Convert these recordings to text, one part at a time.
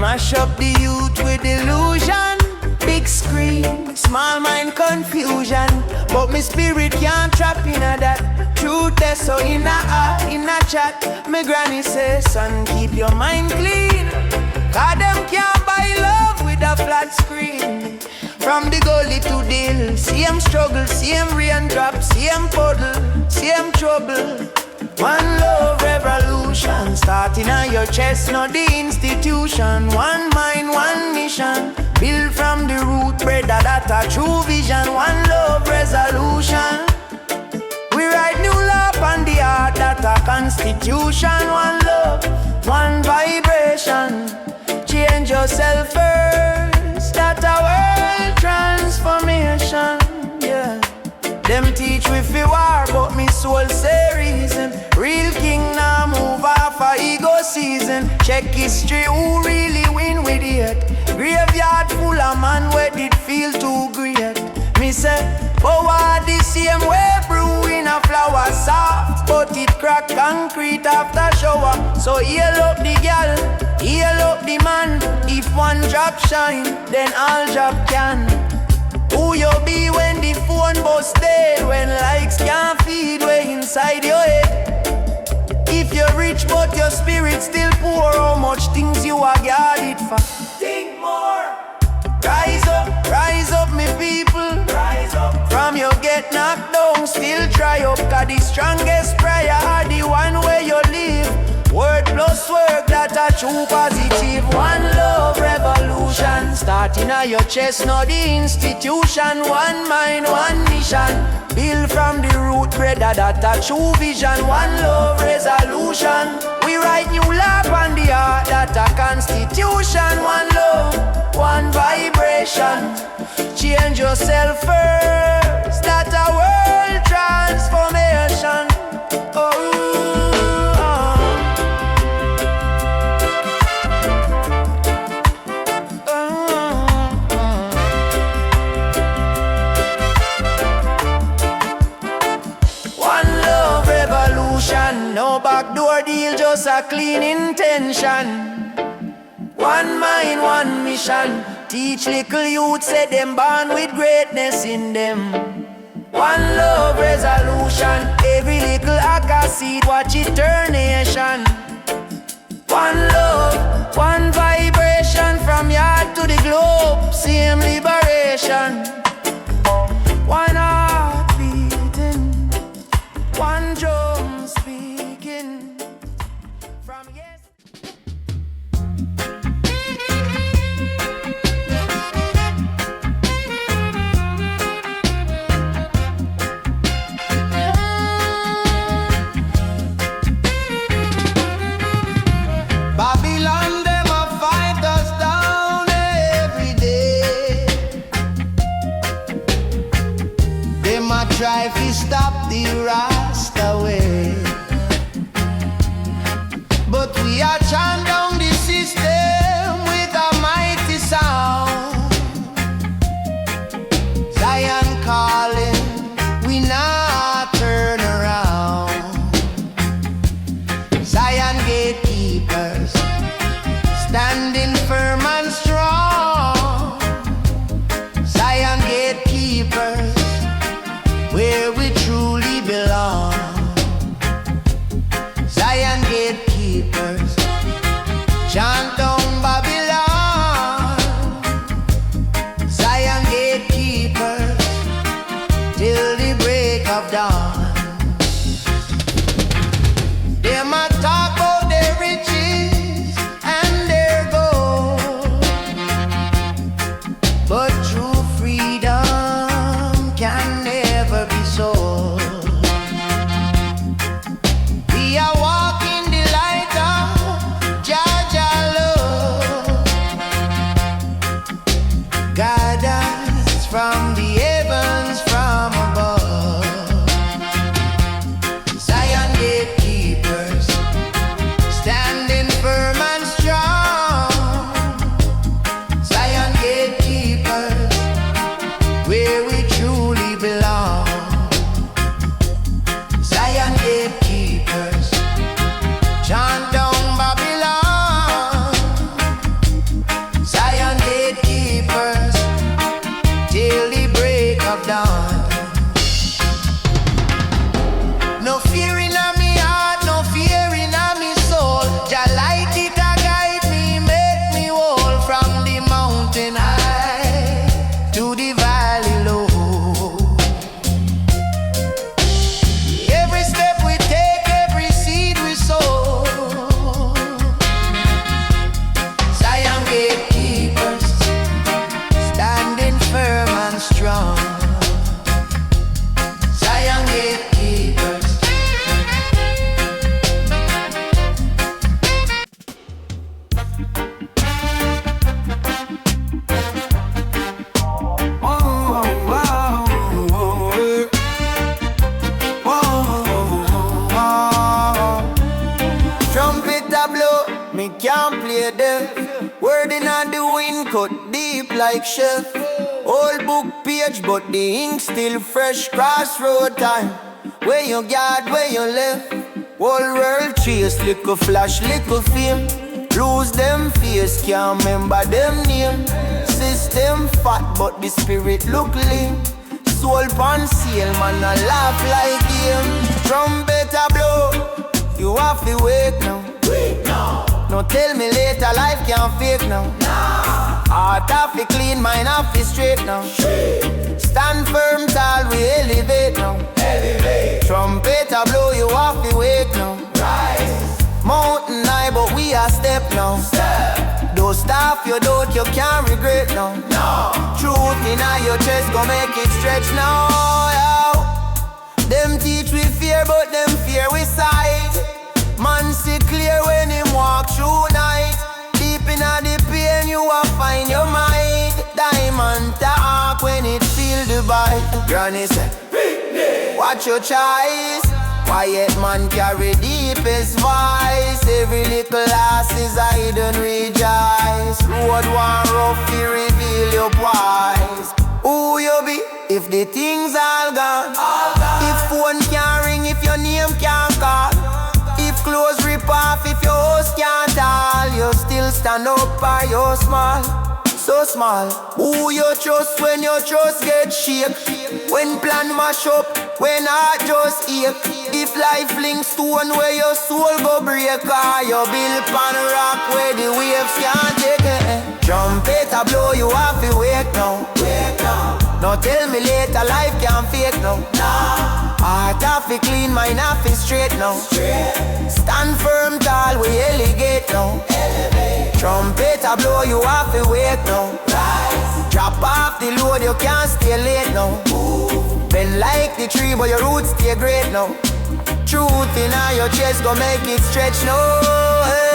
Mash up the youth with illusion. Big screen, small mind confusion. But me spirit can't trap in a that. Truth is so in a chat. Me granny says, son, keep your mind clean. Cause them can't buy love with a flat screen. From the gully to the hill, same struggle, same raindrop, same puddle, same trouble. One love revolution, starting on your chest, not the institution. One mind, one mission, build from the root, brother, that a true vision. One love resolution, we write new law on the heart, that a constitution. One love, one vibration, change yourself first, that a world transformation, yeah. Them teach we fi war, but me soul say reason. Real king now move off a ego season. Check history, who really win with it. Graveyard full of man where did feel too great. Me say, forward the same way, brew in a flower soft, but it crack concrete after shower. So heal up the girl, heal up the man. If one drop shine, then all drop can. Who you be when the phone bust dead? When likes can't feed way inside your head. If you're rich but your spirit still poor, how much things you are guarded for? Think more. Rise up me people. Rise up. From you get knocked down, still try up. Cause the strongest prayer are the one where you live. Word plus work, that a true positive. One love revolution, starting at your chest, not the institution. One mind, one mission, build from the root, brother, that a true vision. One love resolution, we write new law on the heart, that a constitution. One love, one vibration, change yourself first, that a world transformation. No backdoor deal, just a clean intention. One mind, one mission. Teach little youth, say them born with greatness in them. One love resolution. Every little act seed, watch it turn nation. One love, one vibration. From yard to the globe, same liberation. One heart beating, one drum speaking. From yes. Babylon, them a fight us down every day. Me can't play deaf. Word in on the wind cut deep like chef. Old book page but the ink still fresh. Crossroad time. Where you guard, where you left. Whole world chase, little flash, little fame. Lose them face, can't remember them name. System fat but the spirit look lean. Soul pan seal, man a laugh like him. Trumpet a blow, you have to wake now. No tell me later, life can't fake now. Heart have to clean, mind have to straight now. Stand firm tall, we elevate now. Trumpet a blow, you have to wake now. Mountain high, but we are step now. Don't stop your doubt, you can't regret now. Truth in your chest, go make it stretch now. Them teach we fear, but them fear we sight. Man see clear when him walk through night. Deep in the pain, you will find your mind. Diamond talk when it feel the bite. Granny said, watch your choice. Quiet man carry deepest voice. Every little loss is hidden rejoice. Road one rough, you reveal your prize. Who you be if the things all gone? If phone can't ring, if your name can't call. If clothes rip off, if your house can't all. You still stand up or you're small. So small. Who you trust when your trust get shake? When plan mash up, when heart just ache. If life flings stone where your soul go break, or you build pan rock where the waves can't take it. Trumpet a blow, you have to wake now. No tell me later, life can't fake now. Heart have to clean, mind have to straight now. Stand firm tall, we elevate now. Trumpet a blow, you have to wake now. Drop off the load, you can't stay late now. Bend like the tree, but your roots stay great now. Truth in your chest, go make it stretch now. Hey.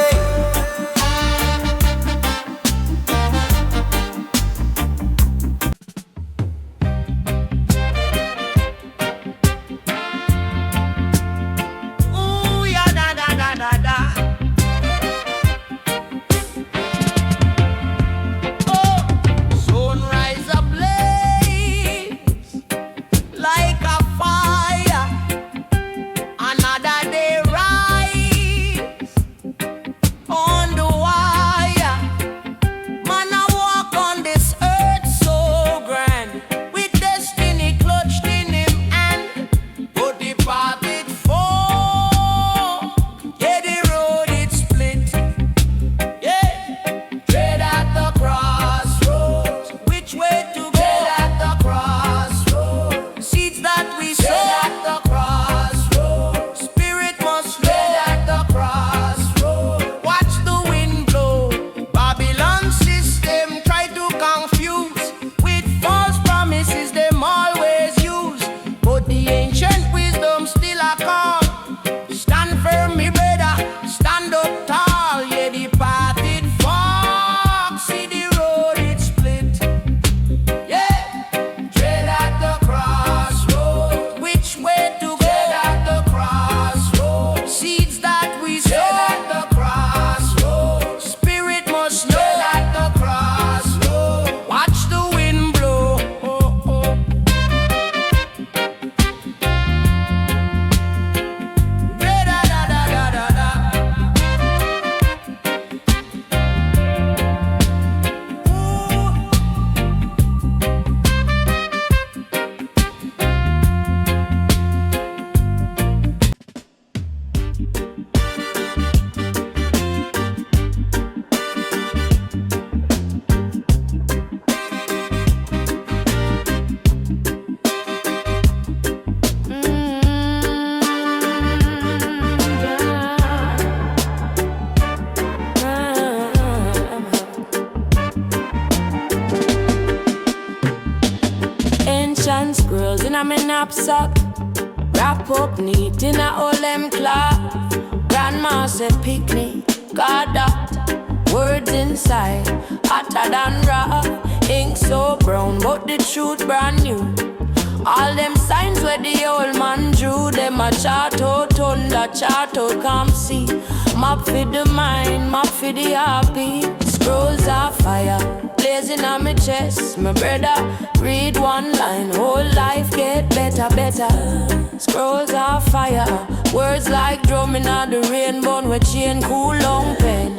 knapsack, wrap up neat in a all them cloth. Grandma said picnic, got that. Words inside, hotter than rock. Ink so brown, but the truth brand new. All them signs where the old man drew, them a chart out, thunder chart out, come see. Map for the mind, map for the happy. Scrolls of fire blazing on my chest. My brother, read one line, whole life get better, better. Scrolls of fire, words like drumming on the rainbow with chain cool long pen.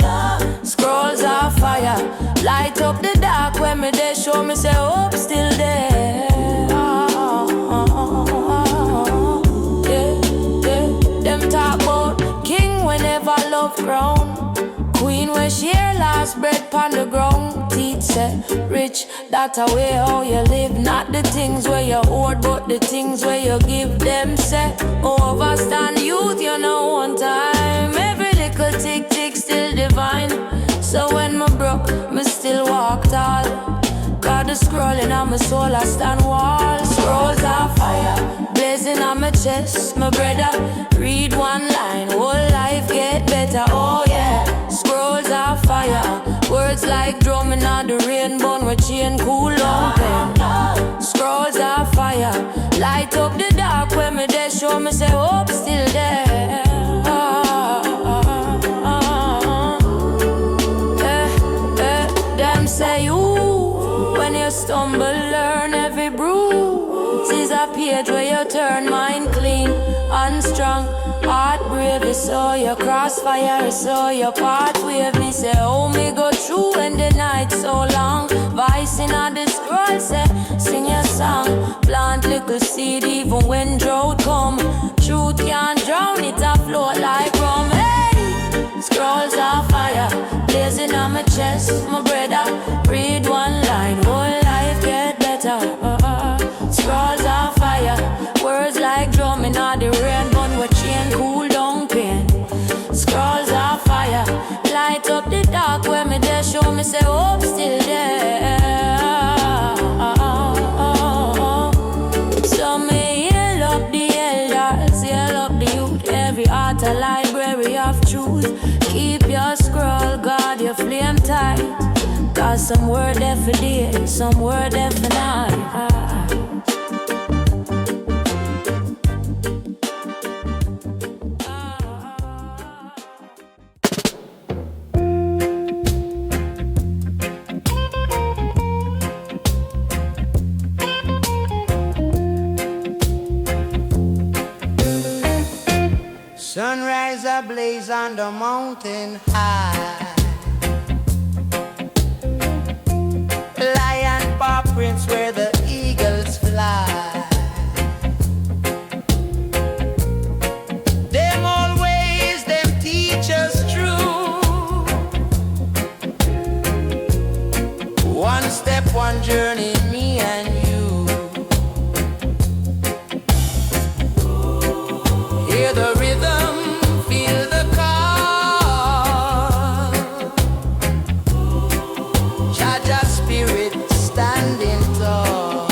Scrolls of fire, light up the dark when me they show me say hope still there. Them talk about king whenever love crown. Queen when share last bread pon the ground. Teach say rich, that a way how you live. Not the things where you hoard, but the things where you give them. Say overstand youth, you know one time. Every little tick tick still divine. So when me broke, me still walk tall. Got the scrolling on my soul, I stand wall. Scrolls of fire blazing on my chest. My brother, read one line, whole life get better, oh yeah. Scrolls of fire, words like drumming on the rainbow with chain cool long pen. Scrolls of fire, light up the dark when me they show me say hope still there. Them say you, when you stumble, learn every bruise. Is a page where you turn mind clean and strong. Heart brave, you saw your crossfire, you saw your path wave. Me say, oh, me go through when the night so long. Vice in all the scroll say, sing your song. Plant little seed even when drought come. Truth can't drown it, a float like rum. Hey, scrolls of fire blazing on my chest. My brother, read one line, whole life get better. Scrolls of fire, words like drumming on the rainbow with chain cool down pain. Scrolls of fire, light up the dark where me there show me say hope still there. So me heal up the elders, heal up the youth. Every heart a library of truth. Keep your scroll, guard your flame tight. Cause some word there for day, some word there for night. Sunrise ablaze on the mountain high. Lion paw prints where the eagles fly. Them always, them teach us true. One step, one journey, me and you. Hear the rhythm, feel the call. Jaja spirit standing tall.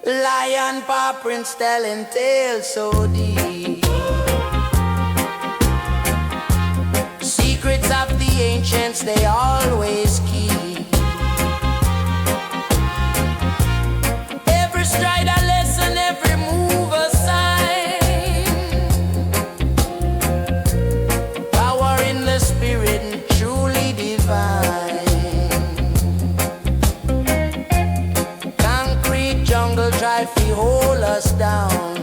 Lion paw prints telling tales so deep. Secrets of the ancients they always keep. Every stride a lesson, every move a sign. Power in the spirit, truly divine. Concrete jungle try to hold us down,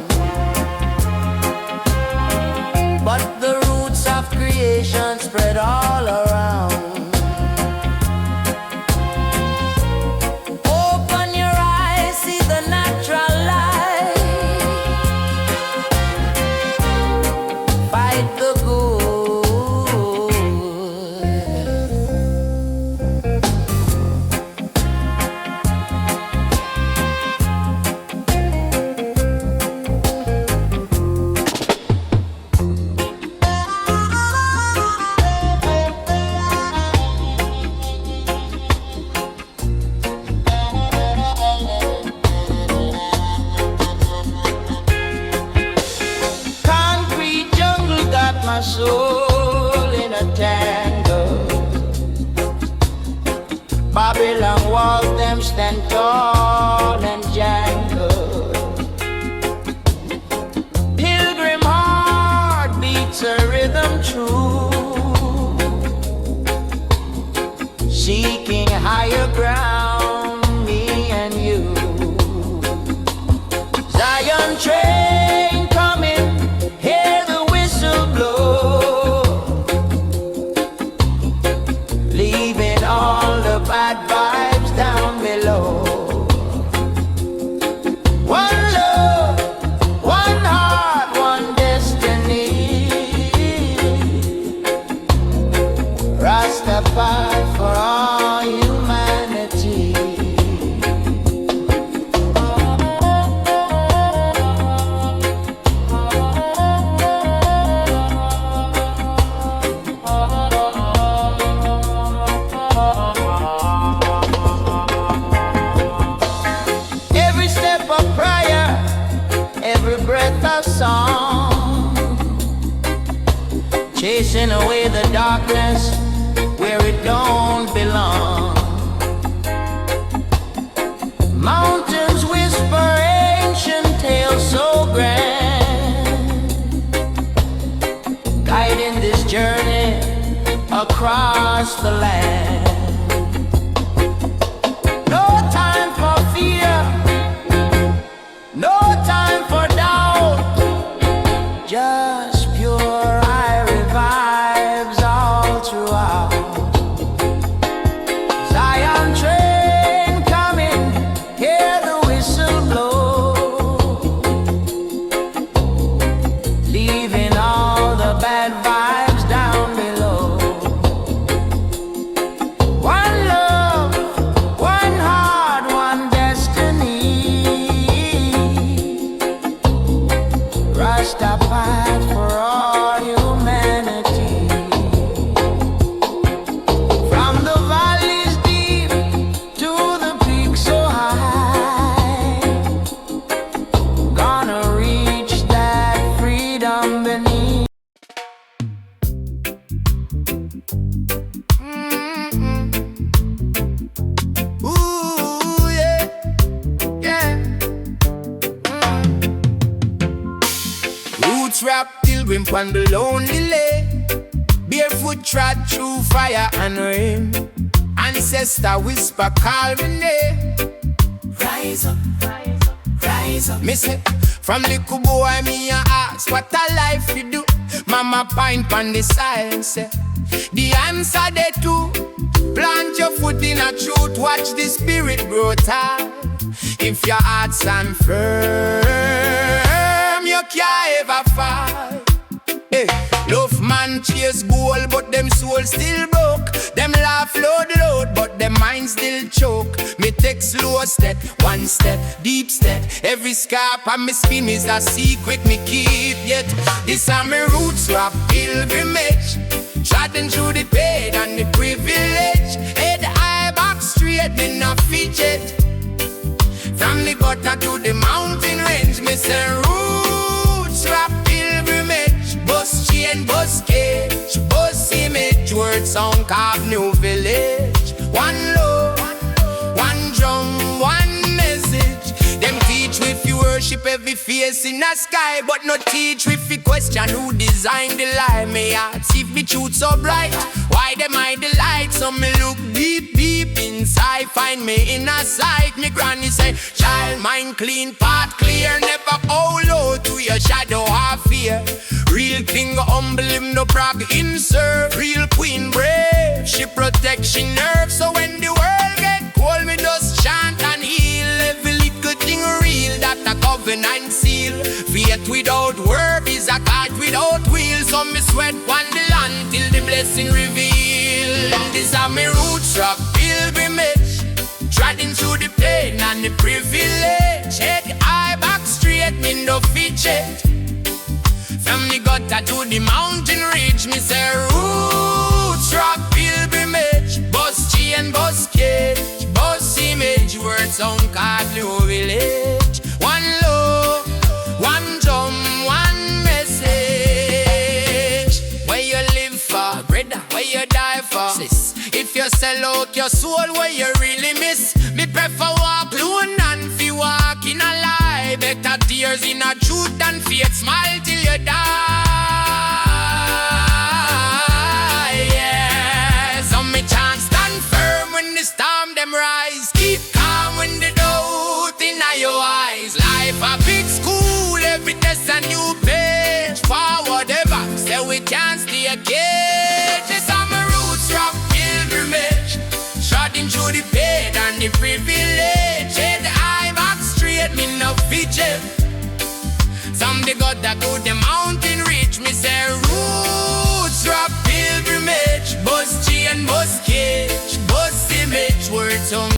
but the roots of creation spread all around. Open your eyes, see the natural light. Fight the good. Concrete jungle got my soul in a tangle. Babylon walls them stand tall and jangle. Pilgrim heart beats a rhythm true, seeking higher ground, me and you. Zion train coming, hear the whistle blow, leaving all the bad vibes down below. One love, one heart, one destiny. Rastafari for all humanity. Every step of prayer, every breath of song, chasing away the darkness where it don't belong. Mountains whisper ancient tales so grand, guiding this journey across the land. No time for fear, no time for doubt, just pure irie vibes all throughout. Zion train coming, hear the whistle blow, leaving all the bad vibes down below. One love, one heart, one destiny. Rastafari for all humanity. From the valleys deep to the peaks so high, gonna reach that freedom beneath. Ooh, yeah, yeah. Roots rap pilgrim pon the lonely lane, barefoot trod through fire and rain. Ancestor whisper call me name. Rise up, rise up, rise up. Me say, from little boy me a ask what a life you do. Mama pine pon the side say, the answer they too. Plant your foot in a truth, watch the spirit grow tall. If your heart stand firm, you can't ever fall. Hey, love man chase goal, but them soul still broke. Them laugh loud, but them mind still choke. Me take slow step, one step, deep step. Every scarp on me skin is a secret me keep yet. This are my roots rap pilgrimage, trotting through the pain and the privilege. Head high, back straight, me no fidget. From the gutter to the mountain range, me say roots rap pilgrimage. Bus chain, bus cage, bus image. Word sound carve new village. One love, one drum, one message. Them teach if you worship every face in the sky, but not teach if you question who designed the lie. May I see if the truth so bright, why them hide the light? So me look deep, deep inside, find me in a sight. Me granny say, child mind clean, path clear, never hold low to your shadow or fear. Real king humble him, no brag insert. Real queen brave, she protect, she nerve. So when the world get cold, me just chant and heal. Every little thing real, that a covenant seal. Faith without work is a cart without wheels. So me sweat on the land till the blessing reveal. These are my roots of pilgrimage, treading through the pain and the privilege. Head high, back straight, me no fidget. From the gutter to the mountain ridge, me say roots rock pilgrimage. Bus chain, bus cage, bus image. Word sound card new village. One love, one drum, one message. Where you live for, brother, where you die for, sis. If you sell out your soul, where you really miss. Me prefer walk alone and fi walk in a lie. Better tears in a truth than faith, smile till you die. but I go the mountain reach. Me say roots, rock pilgrimage, bus G and bus cage, bus image, words on